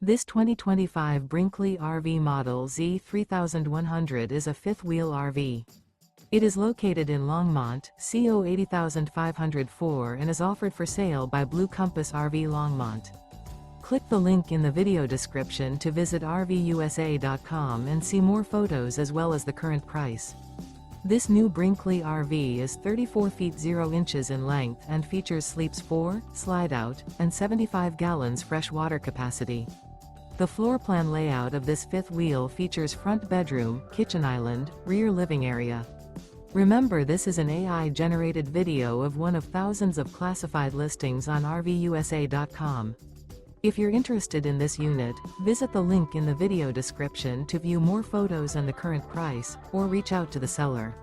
This 2025 Brinkley RV Model Z 3100 is a fifth-wheel RV. It is located in Longmont, CO 80504 and is offered for sale by Blue Compass RV Longmont. Click the link in the video description to visit RVUSA.com and see more photos as well as the current price. This new Brinkley RV is 34 feet 0 inches in length and features sleeps 4, slide-out, and 75 gallons fresh water capacity. The floor plan layout of this fifth wheel features front bedroom, kitchen island, rear living area. Remember, this is an AI-generated video of one of thousands of classified listings on RVUSA.com. If you're interested in this unit, visit the link in the video description to view more photos and the current price, or reach out to the seller.